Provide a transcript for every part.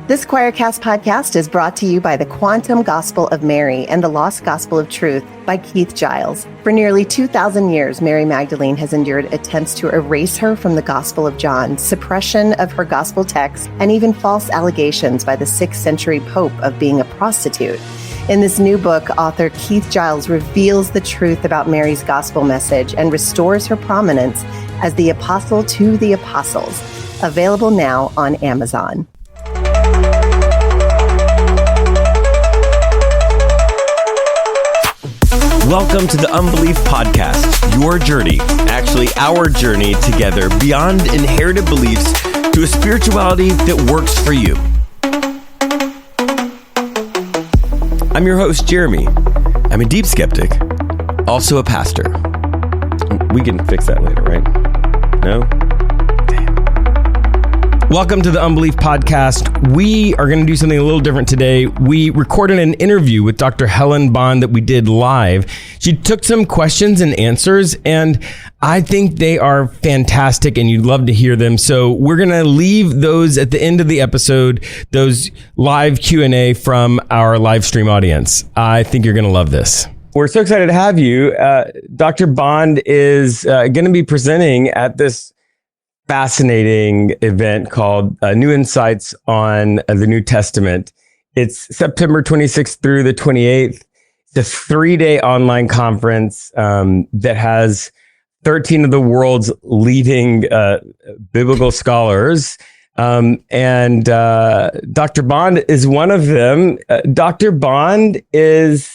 This Choircast podcast is brought to you by the Quantum Gospel of Mary and the Lost Gospel of Truth by Keith Giles. For nearly 2,000 years, Mary Magdalene has endured attempts to erase her from the Gospel of John, suppression of her gospel text, and even false allegations by the 6th century Pope of being a prostitute. In this new book, author Keith Giles reveals the truth about Mary's gospel message and restores her prominence as the apostle to the apostles. Available now on Amazon. Welcome to the Unbelief Podcast, your journey, actually our journey together beyond inherited beliefs to a spirituality that works for you. I'm your host, Jeremy. I'm a deep skeptic, also a pastor. We can fix that later, right? No? Welcome to the Unbelief Podcast. We are going to do something a little different today. We recorded an interview with Dr. Helen Bond that we did live. She took some questions and answers, and I think they are fantastic, and you'd love to hear them. So we're going to leave those at the end of the episode, those live Q&A from our live stream audience. I think you're going to love this. We're so excited to have you. Dr. Bond is going to be presenting at this fascinating event called New Insights on the New Testament. It's September 26th through the 28th. It's a 3-day online conference that has 13 of the world's leading biblical scholars. And Dr. Bond is one of them. Dr. Bond is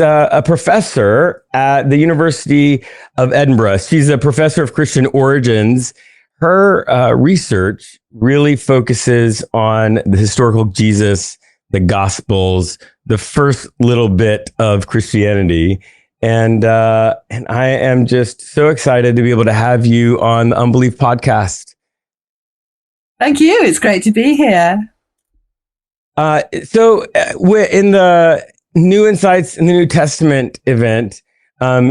a professor at the University of Edinburgh. She's a professor of Christian origins. Her research really focuses on the historical Jesus, the Gospels, the first little bit of Christianity. And I am just so excited to be able to have you on the Unbelief Podcast. Thank you. It's great to be here. So we're in the New Insights in the New Testament event.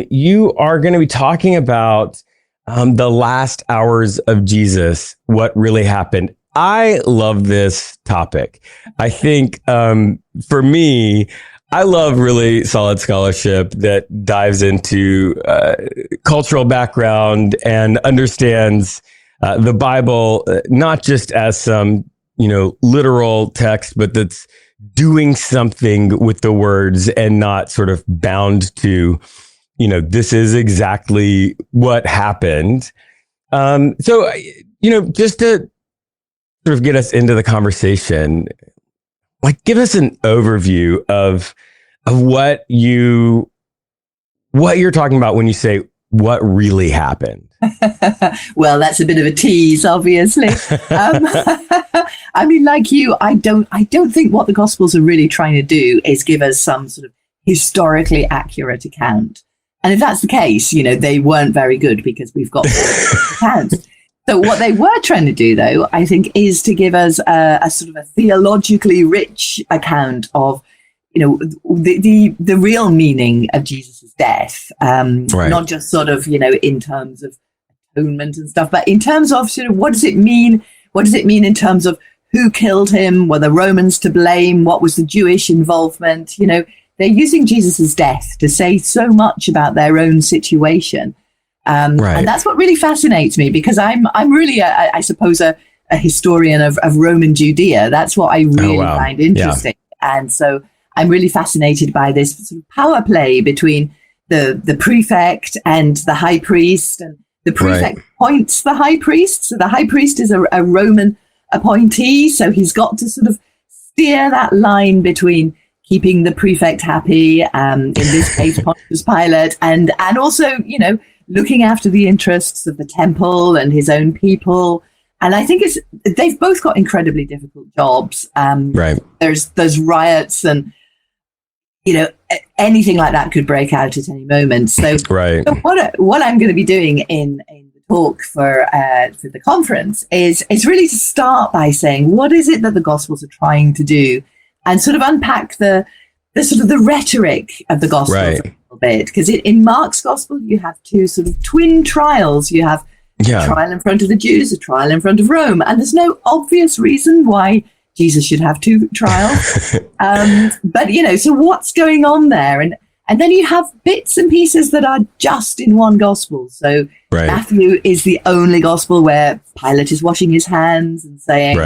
You are going to be talking about the last hours of Jesus, what really happened. I love this topic. I think for me, I love really solid scholarship that dives into cultural background and understands the Bible, not just as some, literal text, but that's doing something with the words and not sort of bound to, this is exactly what happened. So, just to sort of get us into the conversation, give us an overview of what you're talking about when you say what really happened. Well, that's a bit of a tease, obviously. I mean, like you, I don't think what the Gospels are really trying to do is give us some sort of historically accurate account. And if that's the case, they weren't very good because we've got accounts. So what they were trying to do, though, I think, is to give us a sort of a theologically rich account of, the real meaning of Jesus' death, right. Not just sort of, in terms of atonement and stuff, but in terms of sort of what does it mean? What does it mean in terms of who killed him? Were the Romans to blame? What was the Jewish involvement? They're using Jesus' death to say so much about their own situation. Right. And that's what really fascinates me, because I'm really, I suppose, a historian of Roman Judea. That's what I really find interesting. Yeah. And so I'm really fascinated by this sort of power play between the prefect and the high priest, and the prefect appoints the high priest. So the high priest is a Roman appointee. So he's got to sort of steer that line between keeping the prefect happy, in this case, Pontius Pilate, and also, looking after the interests of the temple and his own people. And I think they've both got incredibly difficult jobs. There's riots and, anything like that could break out at any moment. So, so what I'm going to be doing in the talk for the conference is really to start by saying, what is it that the Gospels are trying to do, and sort of unpack the sort of the rhetoric of the Gospels a little bit. Because in Mark's Gospel, you have two sort of twin trials. You have Yeah. A trial in front of the Jews, a trial in front of Rome. And there's no obvious reason why Jesus should have two trials. But, so what's going on there? And then you have bits and pieces that are just in one gospel. So Matthew is the only gospel where Pilate is washing his hands and saying,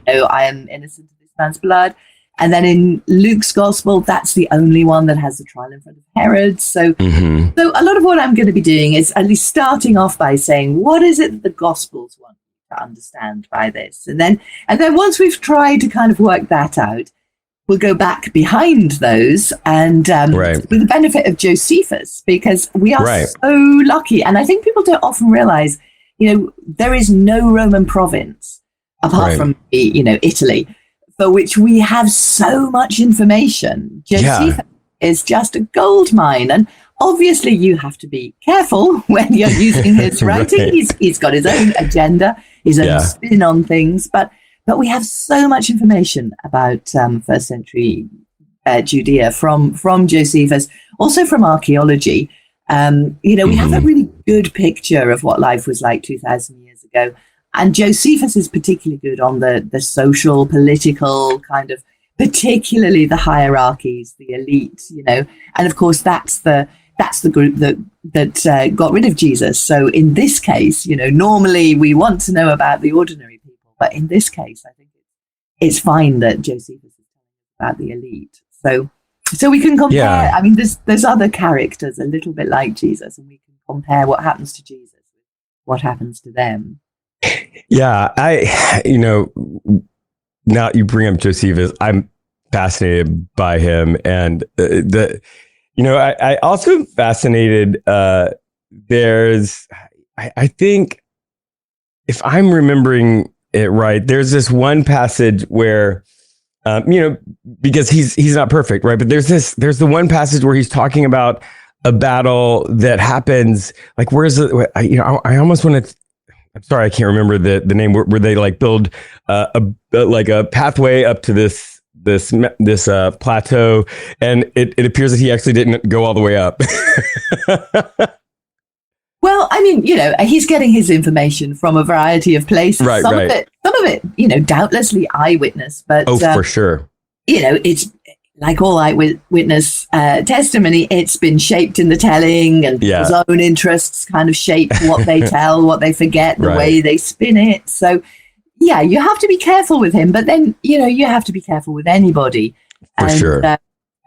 I am innocent of this man's blood. And then in Luke's gospel, that's the only one that has the trial in front of Herod. So a lot of what I'm going to be doing is at least starting off by saying, what is it that the gospels want to understand by this? And then once we've tried to kind of work that out, we'll go back behind those and with the benefit of Josephus, because we are so lucky. And I think people don't often realize, there is no Roman province apart from, Italy, for which we have so much information. Josephus is just a gold mine. And obviously you have to be careful when you're using his writing. He's got his own agenda, his own spin on things, but we have so much information about first century Judea from Josephus, also from archaeology. We have a really good picture of what life was like 2,000 years ago. And Josephus is particularly good on the social, political kind of, particularly the hierarchies, the elite, and of course that's the group that got rid of Jesus. So in this case, normally we want to know about the ordinary people. But in this case, I think it's fine that Josephus is talking about the elite. So we can compare. Yeah. I mean, there's other characters a little bit like Jesus, and we can compare what happens to Jesus with what happens to them. Yeah, now you bring up Josephus, I'm fascinated by him, and I also am fascinated. I think if I'm remembering it right, there's this one passage where, because he's not perfect, right? But there's the one passage where he's talking about a battle that happens. Like, where's it? I almost want to. I'm sorry, I can't remember the name. Where they like build a pathway up to this plateau, and it appears that he actually didn't go all the way up. Well, I mean, he's getting his information from a variety of places. Some of it, doubtlessly eyewitness, but for sure. It's like all eyewitness testimony. It's been shaped in the telling, and people's own interests kind of shape what they tell, what they forget, the way they spin it. So, yeah, you have to be careful with him, but then you have to be careful with anybody. For sure.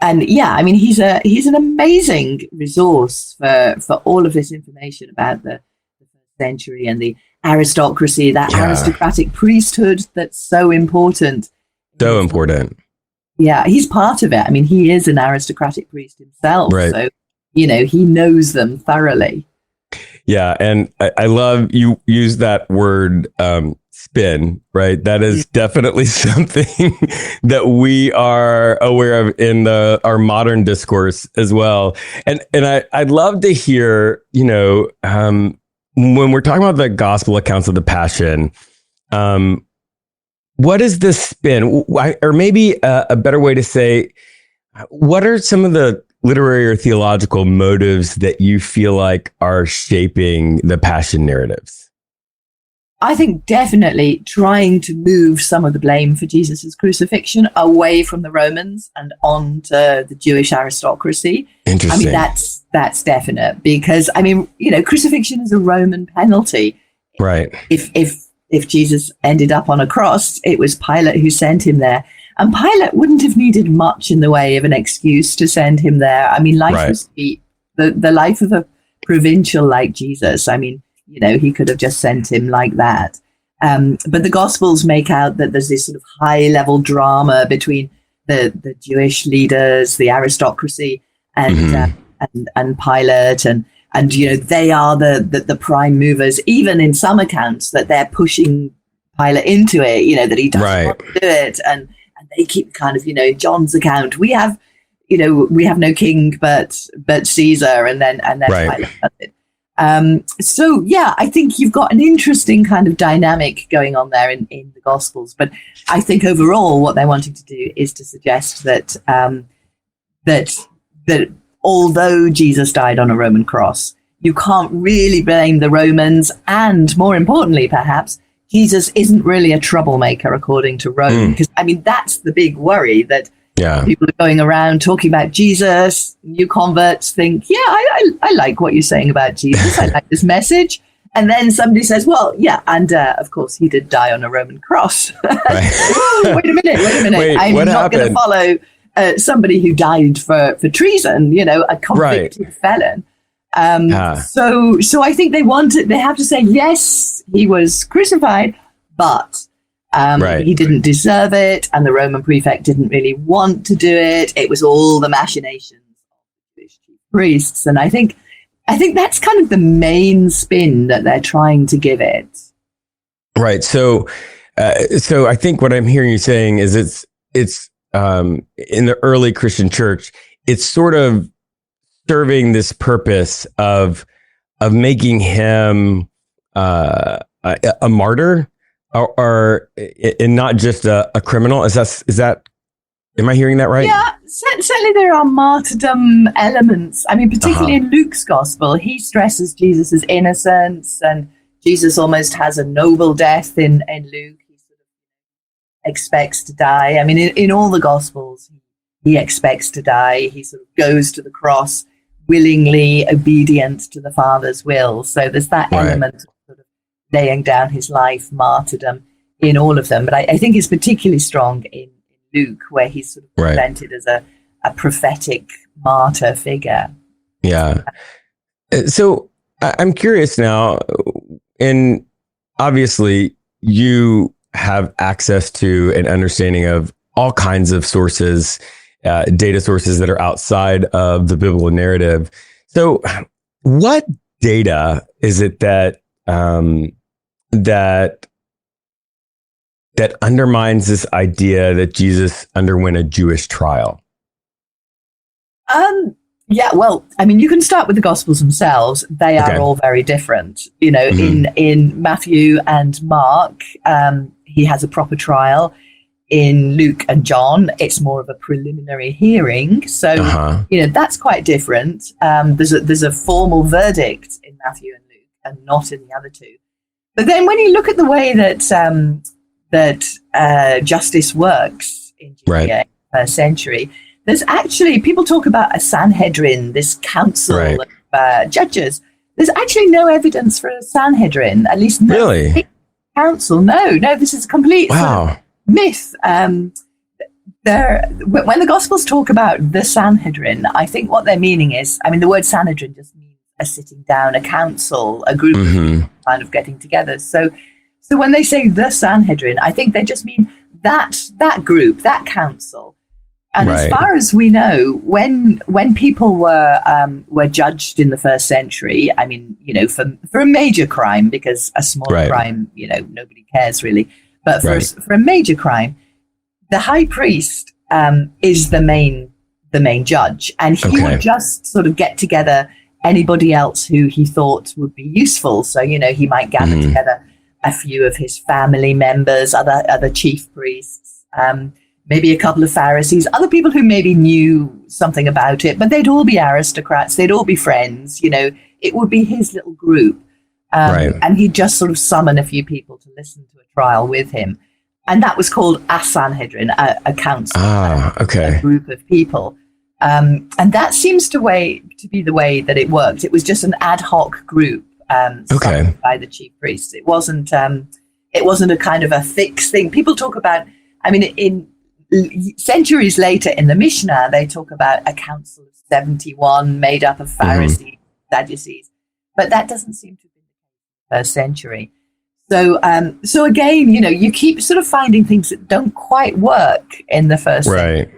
And yeah, I mean, he's an amazing resource for all of this information about the first century and the aristocracy, that aristocratic priesthood that's so important. So important. Yeah, he's part of it. I mean, he is an aristocratic priest himself. Right. So, he knows them thoroughly. Yeah. And I love you use that word spin, right? That is definitely something that we are aware of in our modern discourse as well. And I'd love to hear, when we're talking about the gospel accounts of the Passion, what is the spin? Or maybe a better way to say, what are some of the literary or theological motives that you feel like are shaping the Passion narratives? I think definitely trying to move some of the blame for Jesus's crucifixion away from the Romans and onto the Jewish aristocracy. Interesting. I mean, that's definite, because crucifixion is a Roman penalty. Right. If Jesus ended up on a cross, it was Pilate who sent him there. And Pilate wouldn't have needed much in the way of an excuse to send him there. I mean, life was the life of a provincial like Jesus. I mean, he could have just sent him like that. But the Gospels make out that there's this sort of high level drama between the Jewish leaders, the aristocracy, and Pilate, and they are the prime movers. Even in some accounts, that they're pushing Pilate into it. That he doesn't want to do it, and they keep kind of John's account. We have no king but Caesar, and then Pilate does it. So yeah, I think you've got an interesting kind of dynamic going on there in the Gospels. But I think overall, what they're wanting to do is to suggest that although Jesus died on a Roman cross, you can't really blame the Romans. And more importantly, perhaps, Jesus isn't really a troublemaker, according to Rome. Because, I mean, that's the big worry, that people are going around talking about Jesus. New converts think, yeah, I like what you're saying about Jesus. I like this message. And then somebody says, well, yeah, and of course, he did die on a Roman cross. Wait a minute. I'm not going to follow somebody who died for treason, a convicted felon. So I think they have to say, yes, he was crucified, but he didn't deserve it. And the Roman prefect didn't really want to do it. It was all the machinations of the chief priests. And I think that's kind of the main spin that they're trying to give it. Right. So I think what I'm hearing you saying is it's in the early Christian church, it's sort of serving this purpose of making him a martyr or and not just a criminal. Is that? Am I hearing that right? Yeah, certainly there are martyrdom elements. I mean, particularly in Luke's gospel, he stresses Jesus' innocence, and Jesus almost has a noble death in Luke. He sort of expects to die. I mean, in all the gospels, he expects to die. He sort of goes to the cross willingly, obedient to the Father's will. So there's that element of sort of laying down his life, martyrdom in all of them. But I think it's particularly strong in Luke, where he's sort of presented as a prophetic martyr figure. Yeah. So I'm curious now, and obviously you have access to an understanding of all kinds of sources, data sources that are outside of the biblical narrative. So what data is it that undermines this idea that Jesus underwent a Jewish trial? Yeah, well, I mean, you can start with the Gospels themselves. They are all very different. In Matthew and Mark, he has a proper trial. In Luke and John, it's more of a preliminary hearing. So, that's quite different. There's a formal verdict in Matthew and Luke and not in the other two. But then when you look at the way that justice works in Judea in the first century, there's actually, people talk about a Sanhedrin, this council of judges. There's actually no evidence for a Sanhedrin, at least no council. No, this is a complete sort of myth. When the Gospels talk about the Sanhedrin, I think what they're meaning is, I mean, the word Sanhedrin just means a sitting down, a council, a group of people kind of getting together. So when they say the Sanhedrin, I think they just mean that group, that council. And as far as we know, when people were judged in the first century, I mean, for a major crime, because a small crime, nobody cares really. But for a major crime, the high priest is the main judge, and he would just sort of get together anybody else who he thought would be useful. So he might gather together a few of his family members, other chief priests, maybe a couple of Pharisees, other people who maybe knew something about it, but they'd all be aristocrats, they'd all be friends. It would be his little group. And he'd just sort of summon a few people to listen to a trial with him. And that was called a Sanhedrin, a council, a group of people. And that seems to be the way that it worked. It was just an ad hoc group summoned by the chief priests. It wasn't a kind of a fixed thing. People talk about, I mean, in centuries later in the Mishnah, they talk about a council of 71 made up of Pharisees, Sadducees. But that doesn't seem to be the first century. So again, you keep sort of finding things that don't quite work in the first century.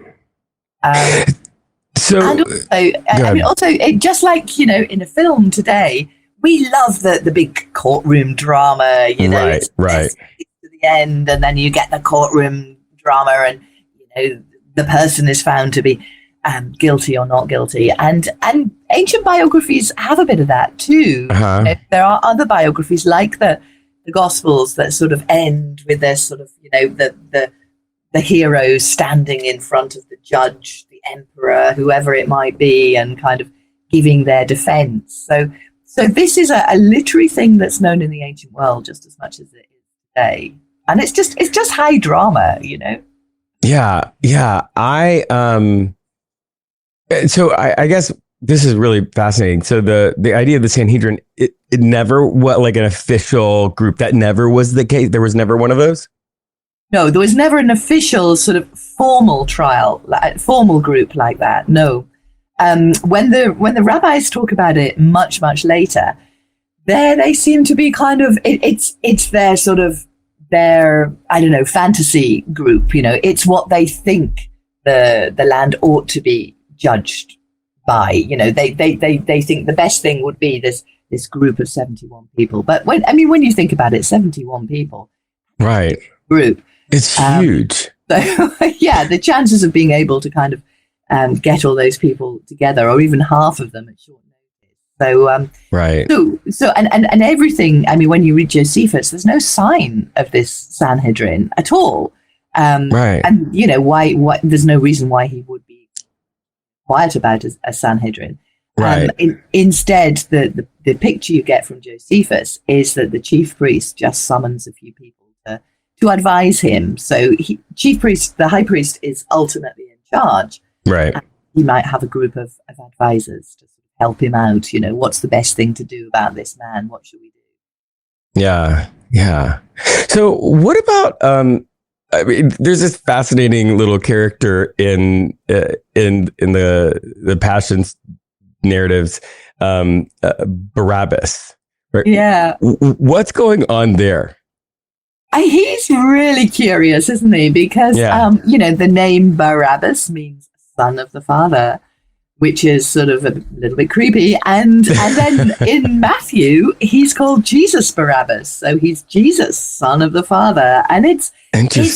Just like, in a film today, we love the big courtroom drama, to the end, and then you get the courtroom drama and, the person is found to be guilty or not guilty. And ancient biographies have a bit of that too. There are other biographies like the Gospels that sort of end with this sort of, the heroes standing in front of the judge, the emperor, whoever it might be, and kind of giving their defense. So So this is a literary thing that's known in the ancient world just as much as it is today. And it's just high drama, you know? Yeah. Yeah. So I guess this is really fascinating. So the idea of the Sanhedrin, it never like an official group. That never was the case. There was never one of those. No, there was never an official sort of formal trial, formal group like that. No. When the rabbis talk about it much later, there they seem to be kind of it's their sort of their, I don't know, fantasy group. You know, it's what they think the land ought to be judged by. You know, they think the best thing would be this group of 71 people. But when you think about it, 71 people, right? Group. It's huge. So yeah, the chances of being able to kind of get all those people together, or even half of them at short notice. So right. So and everything. I mean, when you read Josephus, there's no sign of this Sanhedrin at all. Right. And you know why? There's no reason why he would be quiet about a Sanhedrin. Right. Instead, the picture you get from Josephus is that the chief priest just summons a few people to advise him. So the high priest is ultimately in charge. Right. And he might have a group of advisors to help him out. You know, what's the best thing to do about this man? What should we do? Yeah. Yeah. So what about, I mean, there's this fascinating little character in the Passions narratives, Barabbas. Right? Yeah. What's going on there? He's really curious, isn't he? Because, you know, the name Barabbas means son of the father, which is sort of a little bit creepy. And then in Matthew, he's called Jesus Barabbas. So he's Jesus, son of the father. And it's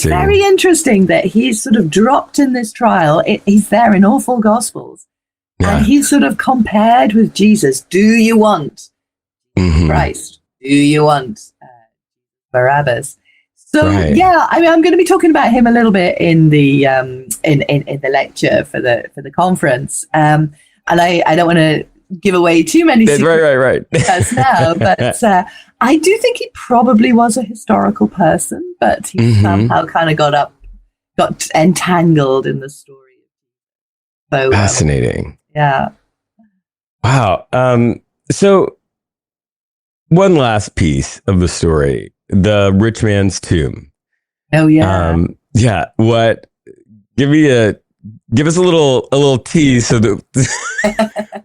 very interesting that he's sort of dropped in this trial. He's there in all four Gospels. Yeah. And he's sort of compared with Jesus. Do you want Christ? Do you want Barabbas? So yeah, I mean, I'm going to be talking about him a little bit in the in the lecture for the conference, and I don't want to give away too many secrets right just now, but I do think he probably was a historical person, but he somehow kind of got entangled in the story. So fascinating. Yeah. Wow. So one last piece of the story. The rich man's tomb. Oh yeah. Yeah. Give us a little tease so that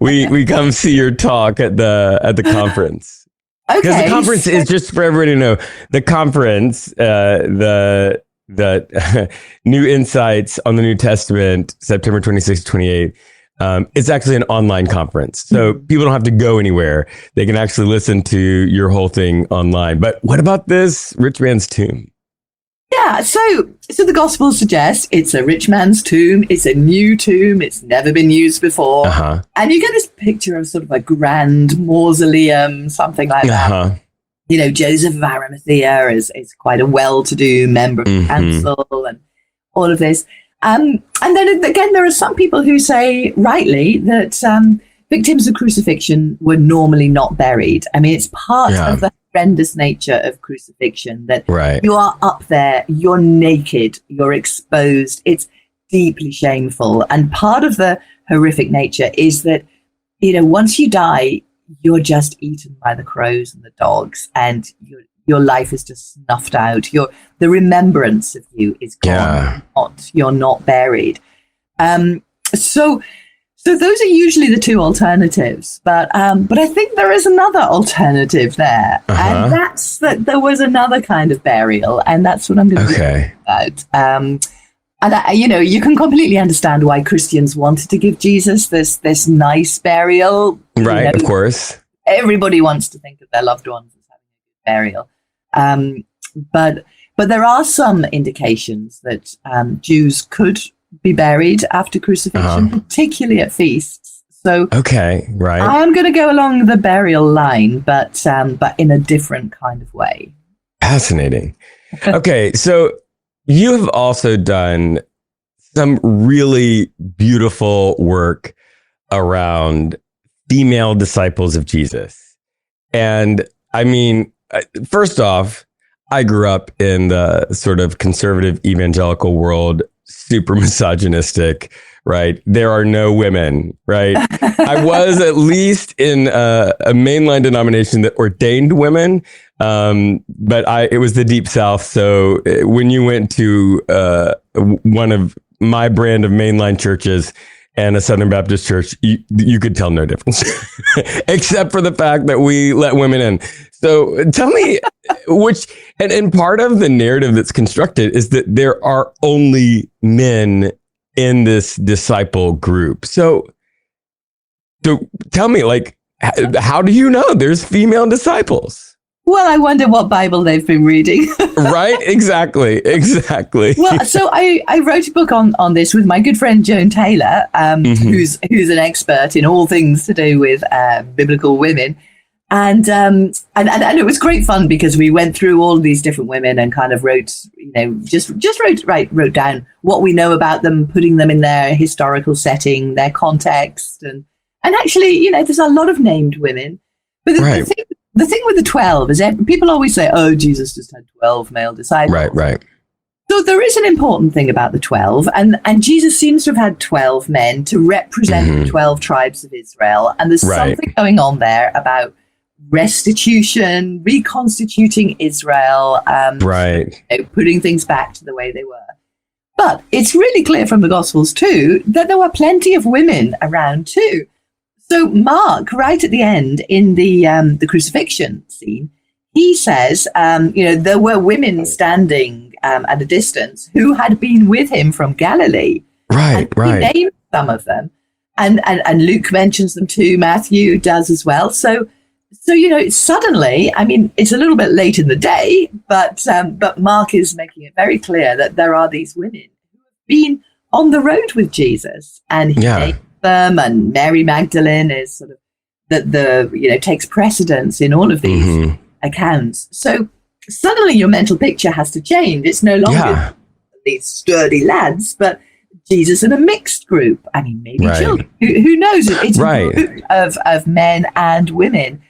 we come see your talk at the conference. Okay. Because the conference is, just for everybody to know, the conference, the New Insights on the New Testament, September 26th to 28th. It's actually an online conference, so people don't have to go anywhere. They can actually listen to your whole thing online. But what about this rich man's tomb? Yeah, so the Gospels suggest it's a rich man's tomb. It's a new tomb. It's never been used before. And you get this picture of sort of a grand mausoleum, something like that. You know, Joseph of Arimathea is quite a well-to-do member of the council and all of this. And then again, there are some people who say, rightly, that victims of crucifixion were normally not buried. I mean, it's part of the horrendous nature of crucifixion that you are up there, you're naked, you're exposed. It's deeply shameful. And part of the horrific nature is that, you know, once you die, you're just eaten by the crows and the dogs, and your life is just snuffed out. The remembrance of you is gone. You're not buried. So those are usually the two alternatives. But I think there is another alternative there, and that's that there was another kind of burial, and that's what I'm going to be talking about. And you know, you can completely understand why Christians wanted to give Jesus this nice burial. Right, you know, of course. Everybody wants to think of their loved ones as having a burial. But there are some indications that Jews could be buried after crucifixion, particularly at feasts. So I'm going to go along the burial line, but in a different kind of way. Fascinating. Okay, so you have also done some really beautiful work around female disciples of Jesus. And I mean, first off, I grew up in the sort of conservative evangelical world, super misogynistic, right? There are no women, right? I was at least in a mainline denomination that ordained women, but it was the Deep South. So when you went to one of my brand of mainline churches and a Southern Baptist church, you could tell no difference, except for the fact that we let women in. So tell me and part of the narrative that's constructed is that there are only men in this disciple group. So tell me, like, how do you know there's female disciples? Well, I wonder what Bible they've been reading. Right? Exactly. Well, so I wrote a book on this with my good friend Joan Taylor, who's an expert in all things to do with biblical women. And it was great fun because we went through all these different women and kind of wrote, just wrote down what we know about them, putting them in their historical setting, their context. And actually, there's a lot of named women. But the thing with the 12 is people always say, oh, Jesus just had 12 male disciples. Right. So there is an important thing about the 12. And Jesus seems to have had 12 men to represent the 12 tribes of Israel. And there's something going on there about restitution, reconstituting Israel, putting things back to the way they were. But it's really clear from the Gospels too that there were plenty of women around too. So Mark, right at the end in the crucifixion scene, he says, there were women standing at a distance who had been with him from Galilee. Right. He named some of them, and Luke mentions them too. Matthew does as well. So suddenly, I mean, it's a little bit late in the day, but Mark is making it very clear that there are these women who have been on the road with Jesus, and he named them, and Mary Magdalene is sort of the takes precedence in all of these accounts. So suddenly your mental picture has to change. It's no longer these sturdy lads, but Jesus in a mixed group. I mean, maybe children. Who knows? It's a group of men and women.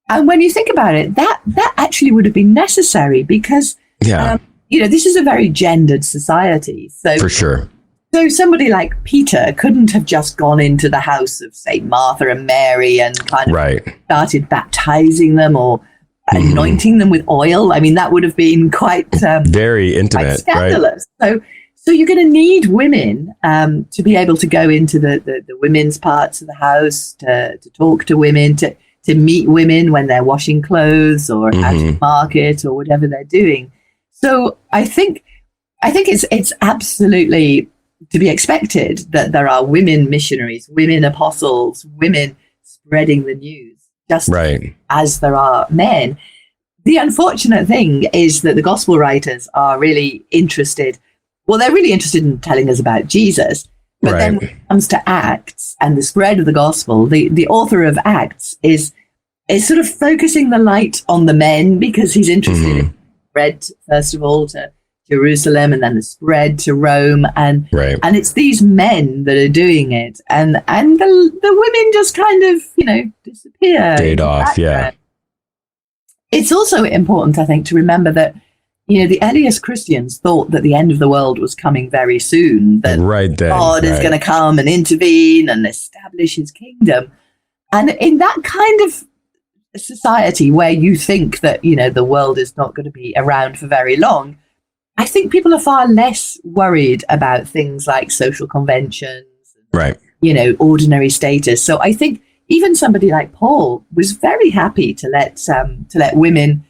And when you think about it, that actually would have been necessary because, this is a very gendered society. So for sure. So somebody like Peter couldn't have just gone into the house of, say, Martha and Mary and kind of started baptizing them or anointing them with oil. I mean, that would have been quite very intimate, quite scandalous. Right? So you're going to need women to be able to go into the women's parts of the house, to talk to women, to meet women when they're washing clothes or at the market or whatever they're doing. So I think it's absolutely to be expected that there are women missionaries, women apostles, women spreading the news, just as there are men. The unfortunate thing is that the gospel writers are really interested. Well, they're really interested in telling us about Jesus. But then when it comes to Acts and the spread of the gospel, the author of Acts is sort of focusing the light on the men because he's interested in spread, first of all, to Jerusalem and then the spread to Rome. And it's these men that are doing it. And the women just kind of, disappear. Fade off, It's also important, I think, to remember that, the earliest Christians thought that the end of the world was coming very soon, that God is going to come and intervene and establish his kingdom. And in that kind of society where you think that, the world is not going to be around for very long, I think people are far less worried about things like social conventions, ordinary status. So I think even somebody like Paul was very happy to let women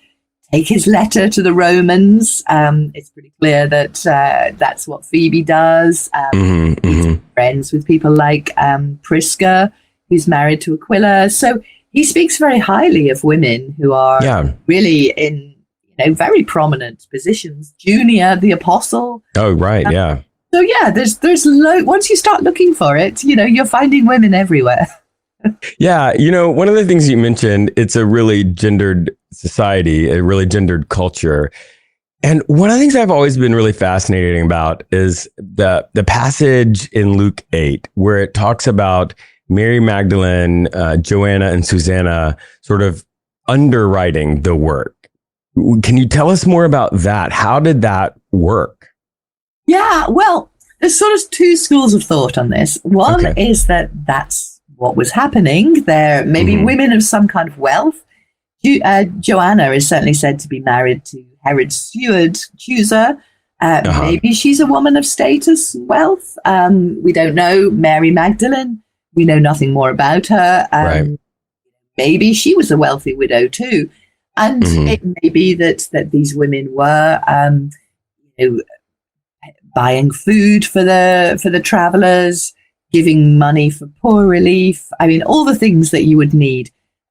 take his letter to the Romans. It's pretty clear that that's what Phoebe does. He's friends with people like Prisca, who's married to Aquila. So he speaks very highly of women who are really in very prominent positions. Junior, the apostle. Oh, right, So there's once you start looking for it, you're finding women everywhere. One of the things you mentioned, it's a really gendered society, a really gendered culture. And one of the things I've always been really fascinating about is the passage in Luke 8, where it talks about Mary Magdalene, Joanna, and Susanna sort of underwriting the work. Can you tell us more about that? How did that work? Yeah, well, there's sort of two schools of thought on this. One is that that's what was happening. There may be women of some kind of wealth. Joanna is certainly said to be married to Herod's steward, Chusa. Maybe she's a woman of status, wealth. We don't know. Mary Magdalene, we know nothing more about her. Maybe she was a wealthy widow too. And it may be that these women were buying food for the travelers, giving money for poor relief. I mean, all the things that you would need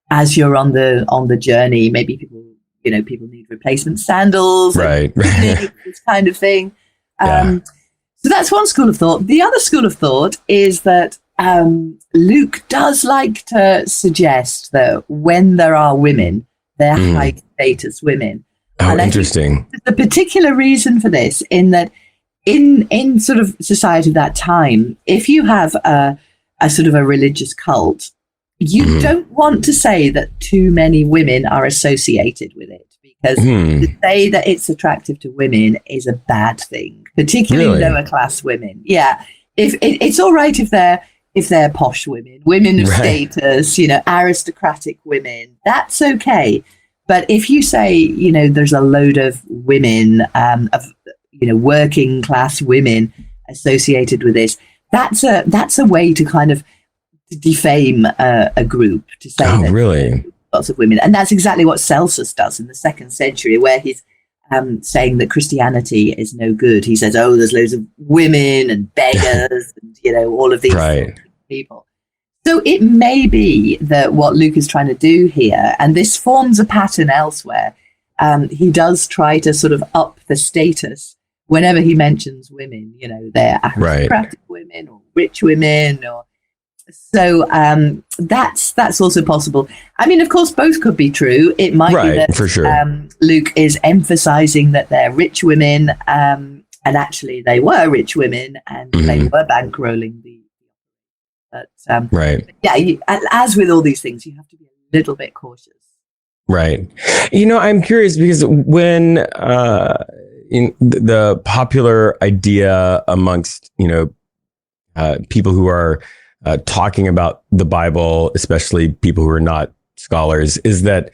as you're on the journey. Maybe people need replacement sandals, right? This kind of thing. So that's one school of thought. The other school of thought is that Luke does like to suggest that when there are women, they're high status women. Oh, interesting. The particular reason for this, in that in sort of society of that time, if you have a sort of a religious cult, you don't want to say that too many women are associated with it, because to say that it's attractive to women is a bad thing, particularly lower class women. Yeah, if it's all right if they're posh women of status, aristocratic women, that's okay. But if you say, there's a load of women, working class women associated with this, that's a way to kind of defame a group, to say that really lots of women. And that's exactly what Celsus does in the 2nd century, where he's saying that Christianity is no good. He says, there's loads of women and beggars and, all of these people. So it may be that what Luke is trying to do here, and this forms a pattern elsewhere, he does try to sort of up the status whenever he mentions women, they're aristocratic women or rich women, or so that's also possible. I mean, of course, both could be true. It might be that for sure. Luke is emphasizing that they're rich women, and actually they were rich women, and they were bankrolling the. But as with all these things, you have to be a little bit cautious. Right. I'm curious because when in the popular idea amongst people who are talking about the Bible, especially people who are not scholars, is that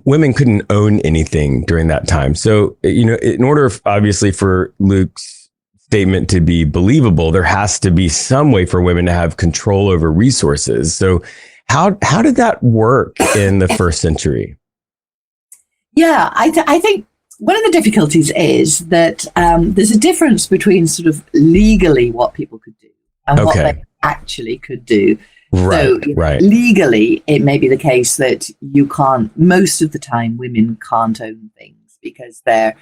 women couldn't own anything during that time. So in order, obviously, for Luke's statement to be believable, there has to be some way for women to have control over resources. So how did that work in the 1st century? Yeah, I think one of the difficulties is that there's a difference between sort of legally what people could do and what they actually could do. Legally, it may be the case that you can't, most of the time, women can't own things because they're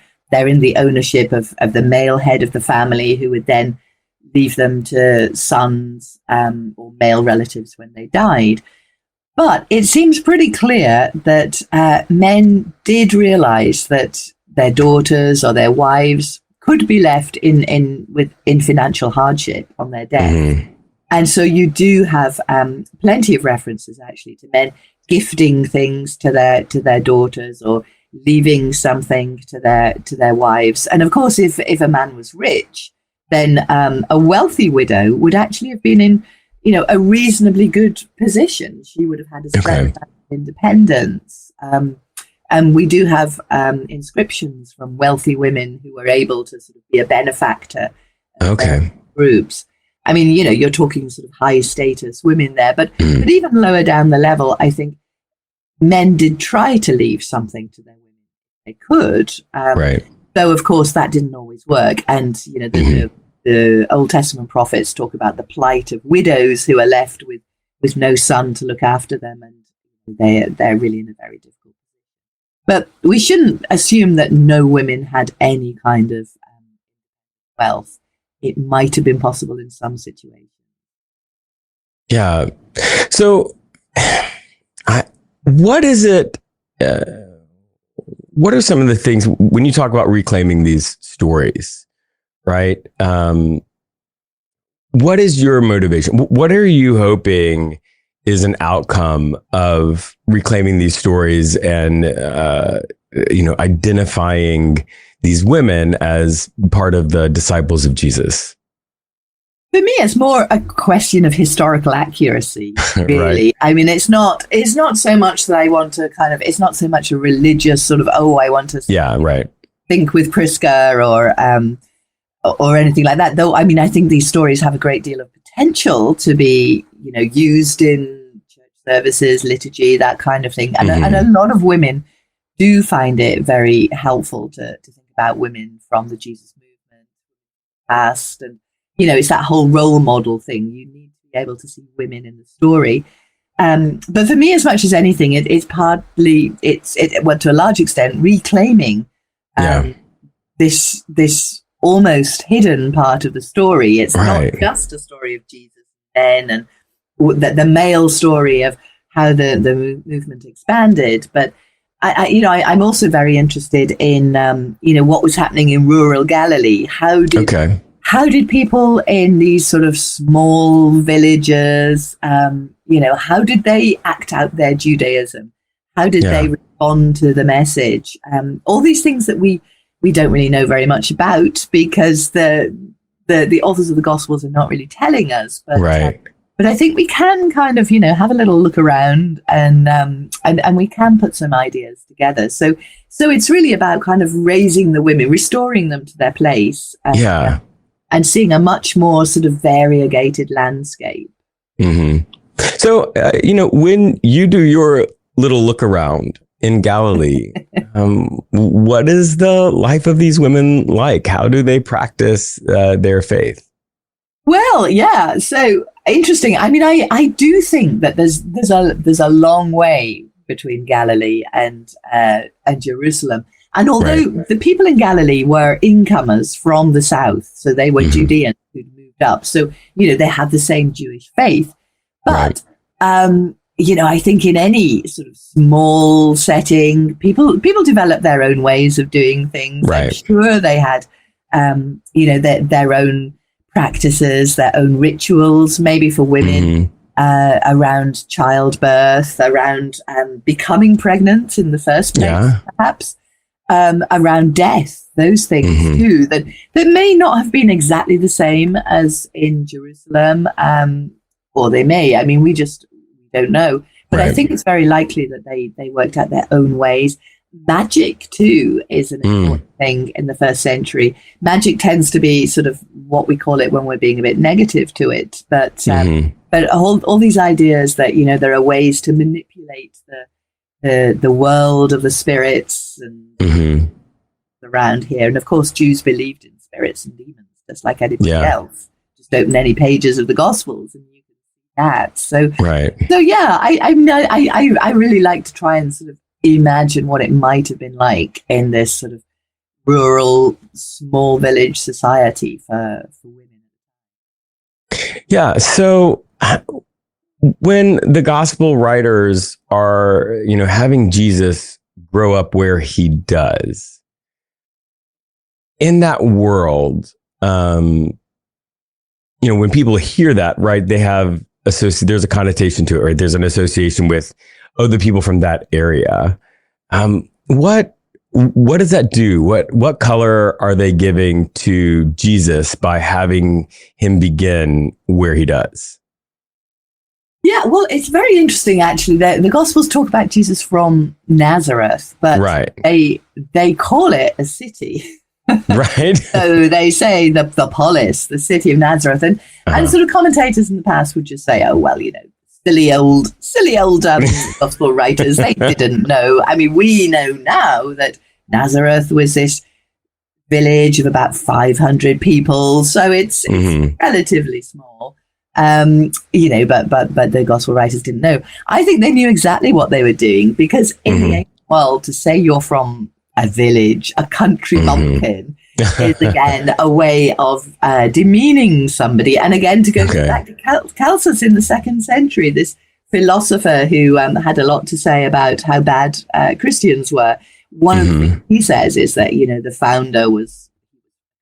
in the ownership of the male head of the family, who would then leave them to sons or male relatives when they died. But it seems pretty clear that men did realize that their daughters or their wives could be left in financial hardship on their death. And so you do have plenty of references actually to men gifting things to their daughters, or leaving something to their wives. And of course, if a man was rich, then a wealthy widow would actually have been in a reasonably good position. She would have had a strength of independence. And we do have inscriptions from wealthy women who were able to sort of be a benefactor of their groups. I mean, you're talking sort of high status women there, but even lower down the level, I think men did try to leave something to their women. They could. Though, of course, that didn't always work. And, the Old Testament prophets talk about the plight of widows who are left with no son to look after them. And they're really in a very difficult position. But we shouldn't assume that no women had any kind of wealth. It might have been possible in some situations. Yeah. So what is it? What are some of the things when you talk about reclaiming these stories, right? What is your motivation? What are you hoping is an outcome of reclaiming these stories and, identifying these women as part of the disciples of Jesus? For me, it's more a question of historical accuracy, really. Right. I mean, it's not so much that I want to it's not so much a religious sort of, I want to think with Prisca or anything like that. Though, I mean, I think these stories have a great deal of potential to be, used in church services, liturgy, that kind of thing. And, and a lot of women do find it very helpful to think about women from the Jesus movement past. And, it's that whole role model thing. You need to be able to see women in the story. But for me, as much as anything, it's partly, to a large extent, reclaiming this almost hidden part of the story. It's not just a story of Jesus then and the male story of how the movement expanded, but I'm also very interested in what was happening in rural Galilee. How did people in these sort of small villages, how did they act out their Judaism? How did they respond to the message? All these things that we don't really know very much about because the authors of the Gospels are not really telling us. But I think we can kind of, have a little look around and we can put some ideas together. So it's really about kind of raising the women, restoring them to their place. And seeing a much more sort of variegated landscape. Mm-hmm. So, when you do your little look around in Galilee, what is the life of these women like? How do they practice their faith? Well, yeah. So interesting. I mean, I do think that there's a long way between Galilee and Jerusalem. And although the people in Galilee were incomers from the south, so they were Judeans who'd moved up, so, they had the same Jewish faith. But, I think in any sort of small setting, people develop their own ways of doing things. Right. I'm sure they had, their own practices, their own rituals, maybe for women. Around childbirth, around becoming pregnant in the first place, perhaps. Around death, those things too, that may not have been exactly the same as in Jerusalem, or they may. I mean, we don't know. But I think it's very likely that they worked out their own ways. Magic too is an important thing in the first century. Magic tends to be sort of what we call it when we're being a bit negative to it, but all these ideas that there are ways to manipulate the world of the spirits and around here. And of course, Jews believed in spirits and demons, just like anybody else. Just open any pages of the Gospels and you can see that. So I really like to try and sort of imagine what it might have been like in this sort of rural, small village society for women. Yeah. So when the gospel writers are, having Jesus grow up where he does, in that world, when people hear that, right, they have there's a connotation to it, right? There's an association with, the people from that area. What does that do? What color are they giving to Jesus by having him begin where he does? Yeah, well, it's very interesting, actually. The Gospels talk about Jesus from Nazareth, but they call it a city. Right. So they say the polis, the city of Nazareth. And sort of commentators in the past would just say, silly old Gospel writers, they didn't know. I mean, we know now that Nazareth was this village of about 500 people, so it's relatively small. But the Gospel writers didn't know. I think they knew exactly what they were doing, because in the ancient world, to say you're from a village, a country bumpkin, is again a way of demeaning somebody. And again, to go back to Celsus in the 2nd century, this philosopher who had a lot to say about how bad Christians were. One of the things he says is that, the founder was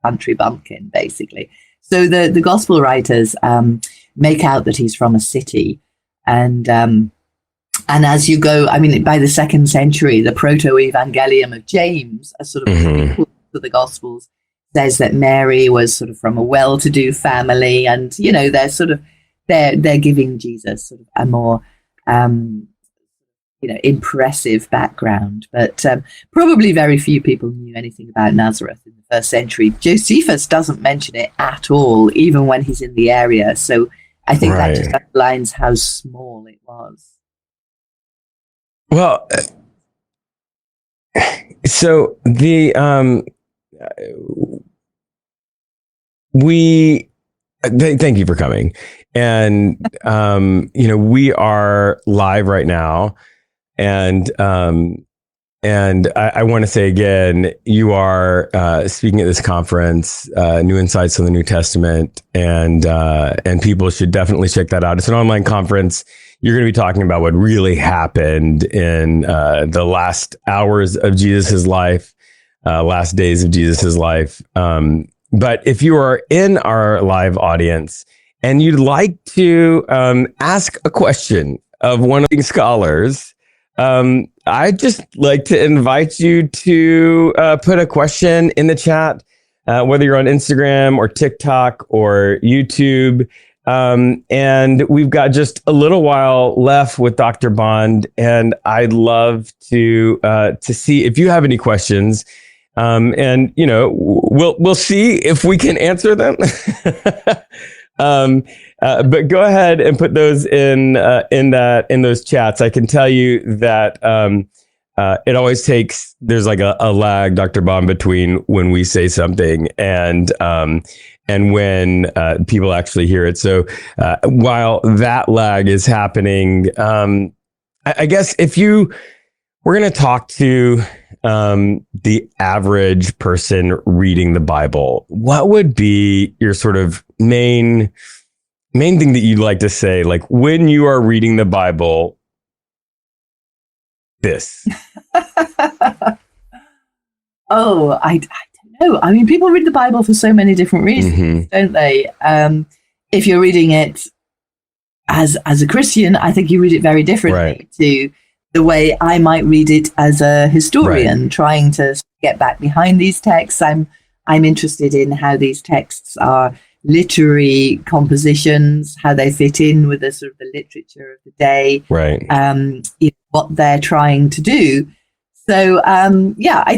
a country bumpkin, basically. So the Gospel writers make out that he's from a city, And as you go, I mean, by the 2nd century, the proto-evangelium of James, a sort of prequel to the Gospels, says that Mary was sort of from a well-to-do family, and they're giving Jesus sort of a more impressive background. But probably very few people knew anything about Nazareth in the 1st century. Josephus doesn't mention it at all, even when he's in the area. So I think that just underlines how small it was. Well, so thank you for coming. And, we are live right now. And I want to say again, you are speaking at this conference, New Insights on the New Testament, and people should definitely check that out. It's an online conference. You're going to be talking about what really happened in the last hours of Jesus's life, last days of Jesus's life. But if you are in our live audience and you'd like to ask a question of one of the scholars, I'd just like to invite you to put a question in the chat, whether you're on Instagram or TikTok or YouTube. And we've got just a little while left with Dr. Bond, and I'd love to see if you have any questions. And we'll see if we can answer them. But go ahead and put those in those chats. I can tell you that it always takes, there's like a lag, Dr. Bond, between when we say something and when people actually hear it. So while that lag is happening, I guess we're going to talk to the average person reading the Bible, what would be your sort of main thing that you'd like to say, like when you are reading the Bible, this? I don't know. I mean, people read the Bible for so many different reasons, don't they? If you're reading it as a Christian, I think you read it very differently to the way I might read it as a historian, trying to get back behind these texts. I'm interested in how these texts are literary compositions, how they fit in with the sort of the literature of the day, what they're trying to do. So, I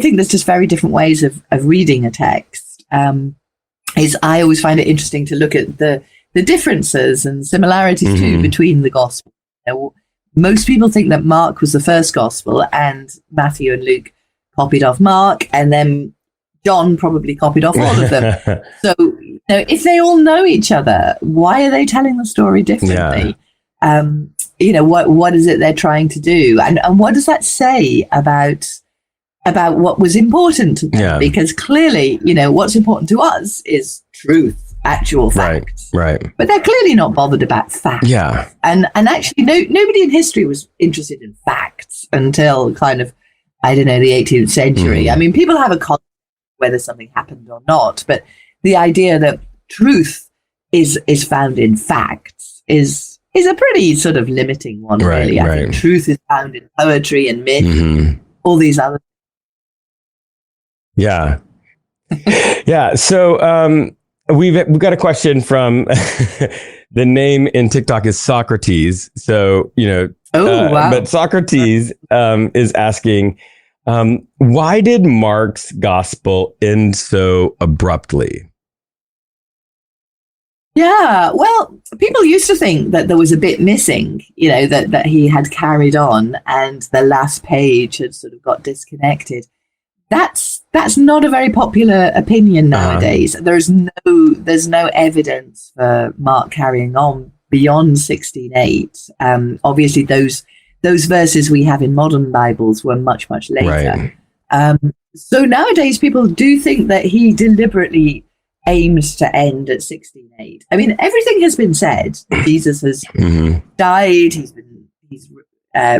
think there's just very different ways of reading a text. I always find it interesting to look at the differences and similarities too between the Gospels. Most people think that Mark was the first Gospel, and Matthew and Luke copied off Mark, and then John probably copied off all of them. So, if they all know each other, why are they telling the story differently? What is it they're trying to do, and what does that say about what was important to them? Because clearly, what's important to us is truth, actual facts, right? But they're clearly not bothered about facts. And actually, nobody in history was interested in facts until kind of, I don't know, the 18th century. I mean, people have a concept whether something happened or not, but the idea that truth is found in facts is a pretty sort of limiting one, really. I think truth is found in poetry and myth, all these other. So we've got a question from the name in TikTok is Socrates. So but Socrates is asking, why did Mark's gospel end so abruptly? Yeah, well, people used to think that there was a bit missing, that he had carried on and the last page had sort of got disconnected. That's not a very popular opinion nowadays. There's no evidence for Mark carrying on beyond 16:8. Obviously, those verses we have in modern Bibles were much, much later. So nowadays, people do think that he deliberately aims to end at 16:8. I mean, everything has been said. Jesus has died. He's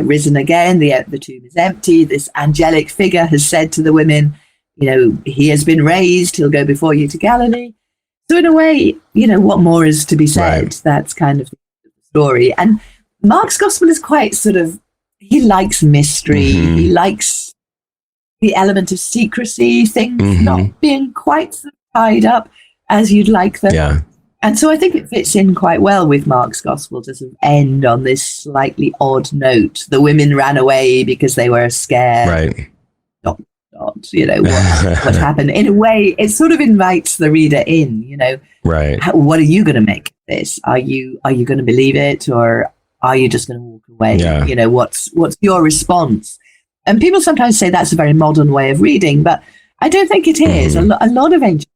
risen again. The tomb is empty. This angelic figure has said to the women, he has been raised. He'll go before you to Galilee. So in a way, what more is to be said? That's kind of the story. And Mark's gospel is quite sort of, he likes mystery. Mm-hmm. He likes the element of secrecy, things Mm-hmm. not being quite so tied up as you'd like them. Yeah. And so I think it fits in quite well with Mark's gospel to sort of end on this slightly odd note. The women ran away because they were scared. Right. What happened. In a way, it sort of invites the reader in, Right. What are you going to make of this? Are you going to believe it, or are you just going to walk away? Yeah. What's your response? And people sometimes say that's a very modern way of reading, but I don't think it is. Mm-hmm. A lot of ancient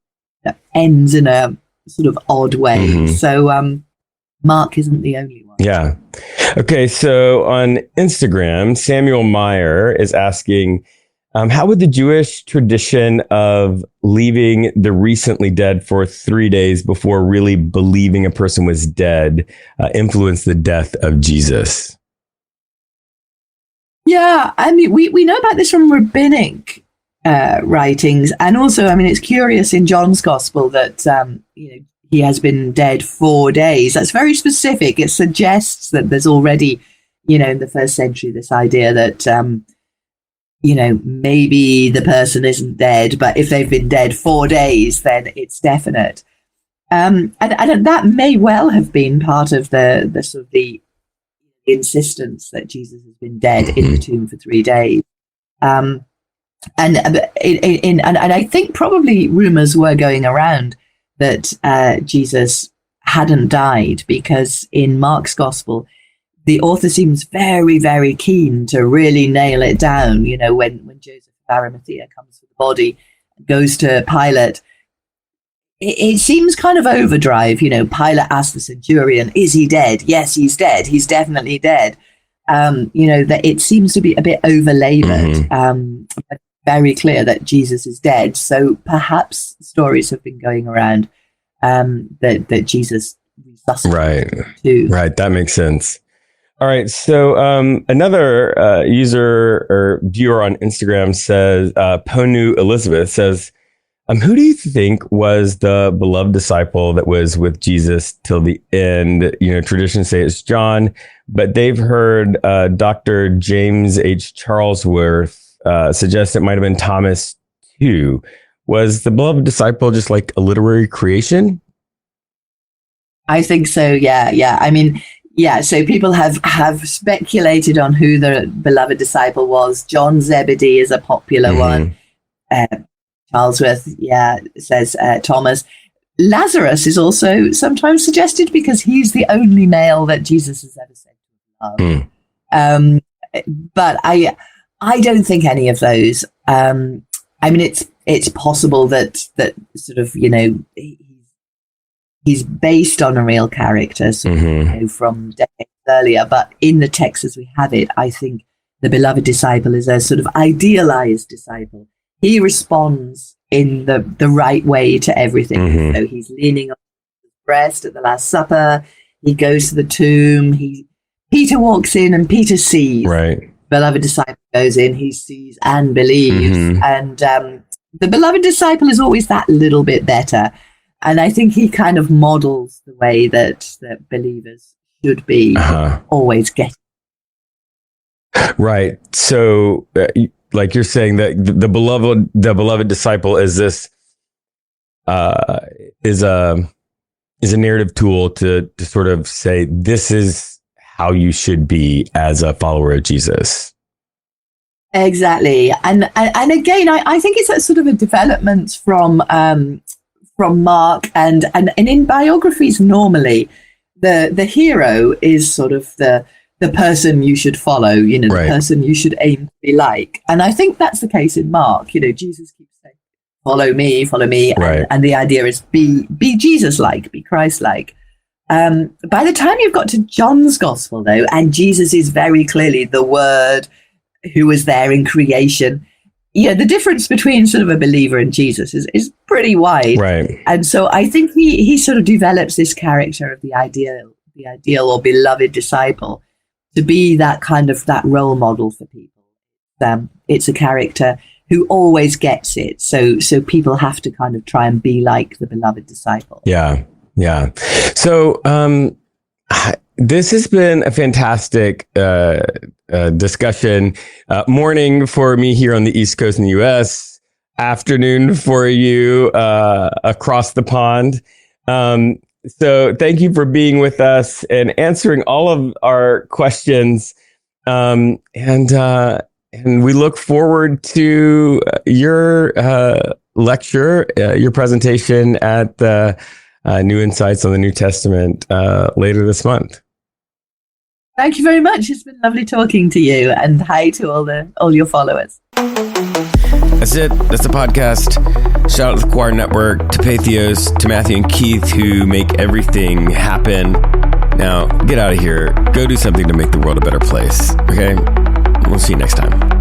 ends in a sort of odd way. Mm-hmm. So Mark isn't the only one. Yeah. Okay. So on Instagram, Samuel Meyer is asking, how would the Jewish tradition of leaving the recently dead for 3 days before really believing a person was dead influence the death of Jesus? Yeah, I mean, we know about this from rabbinic writings, and also, I mean, it's curious in John's Gospel that he has been dead 4 days. That's very specific. It suggests that there's already, in the first century, this idea that maybe the person isn't dead, but if they've been dead 4 days, then it's definite. And that may well have been part of the sort of the insistence that Jesus has been dead in the tomb for 3 days. And I think probably rumors were going around that Jesus hadn't died, because in Mark's gospel, the author seems very, very keen to really nail it down. When Joseph of Arimathea comes for the body, goes to Pilate, it seems kind of overdrive. Pilate asked the centurion, "Is he dead?" "Yes, he's dead. He's definitely dead." That it seems to be a bit over-labored. But very clear that Jesus is dead. So perhaps stories have been going around that Jesus resuscitated too. Right. That makes sense. All right. So another user or viewer on Instagram says, Ponu Elizabeth says, who do you think was the beloved disciple that was with Jesus till the end? Traditions say it's John, but they've heard Dr. James H. Charlesworth suggest it might have been Thomas too. Was the beloved disciple just like a literary creation? I think so. Yeah. I mean, yeah, so people have speculated on who the beloved disciple was. John Zebedee is a popular one. Charlesworth, says Thomas. Lazarus is also sometimes suggested because he's the only male that Jesus has ever said to love. But I don't think any of those. I mean, it's possible that sort of he's based on a real character, from decades earlier. But in the text as we have it, I think the beloved disciple is a sort of idealized disciple. He responds in the right way to everything. So he's leaning on his breast at the Last Supper. He goes to the tomb. Peter walks in and Peter sees. Right. Beloved disciple goes in. He sees and believes. And the beloved disciple is always that little bit better. And I think he kind of models the way that believers should be always getting. Right. So, like you're saying that the beloved disciple is this is a narrative tool to sort of say this is how you should be as a follower of Jesus. Exactly. And again, I think it's a sort of a development from Mark and in biographies normally the hero is sort of the person you should follow, the person you should aim to be like. And I think that's the case in Mark. Jesus keeps saying, follow me. And the idea is be Jesus-like, be Christ-like. By the time you've got to John's gospel though, and Jesus is very clearly the Word who was there in creation, the difference between sort of a believer and Jesus is pretty wide. Right. And so I think he sort of develops this character of the ideal or beloved disciple to be that kind of that role model for people. It's a character who always gets it. So people have to kind of try and be like the beloved disciple. Yeah. Yeah. So this has been a fantastic discussion. Morning for me here on the East Coast in the U.S., afternoon for you across the pond. So thank you for being with us and answering all of our questions. And we look forward to your lecture, your presentation at the New Insights on the New Testament later this month. Thank you very much. It's been lovely talking to you, and hi to all your followers. That's it. That's the podcast. Shout out to the Choir Network, to Patheos, to Matthew and Keith, who make everything happen. Now, get out of here. Go do something to make the world a better place. Okay? We'll see you next time.